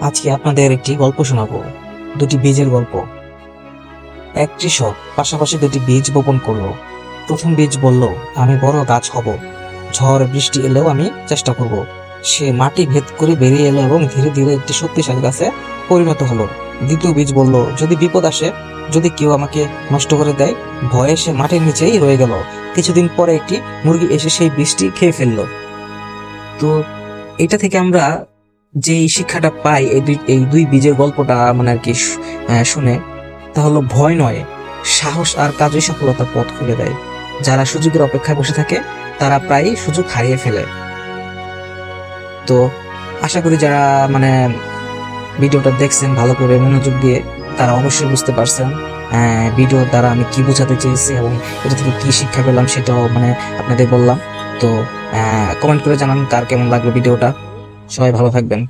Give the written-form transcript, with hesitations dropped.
আজকে আপনাদের একটি গল্প শোনাবো। দুটি বীজের গল্প। এক কৃষক পাশাপাশি দুটি বীজ বপন করলো। প্রথম বীজ বলল, আমি বড় গাছ হব, ঝড় বৃষ্টি এলেও আমি চেষ্টা করব। সে মাটি ভেদ করে বেরিয়ে এলো এবং ধীরে ধীরে একটি শক্তিশালী গাছে পরিণত হলো। দ্বিতীয় বীজ বলল, যদি বিপদ আসে, যদি কেউ আমাকে নষ্ট করে দেয়, ভয়ে সে মাটির নিচেই রয়ে গেল। কিছুদিন পরে একটি মুরগি এসে সেই বীজটি খেয়ে ফেললো। তো এটা থেকে আমরা যে শিক্ষাটা পাই এই দুই বীজের গল্পটা মানে আর কি শুনে, তা হলো ভয় নয়, সাহস আর কাজই সফলতার পথ খুলে দেয়। যারা সুযোগের অপেক্ষায় বসে থাকে তারা প্রায় সুযোগ হারিয়ে ফেলে। তো আশা করি যারা মানে ভিডিওটা দেখছেন ভালো করে মনোযোগ দিয়ে, তারা অবশ্যই বুঝতে পারছেন ভিডিওর দ্বারা আমি কি বোঝাতে চেয়েছি এবং এটা থেকে কি শিক্ষা পেলাম সেটাও মানে আপনাদের বললাম। তো কমেন্ট করে জানান কার কেমন লাগলো ভিডিওটা। সবাই ভালো থাকবেন।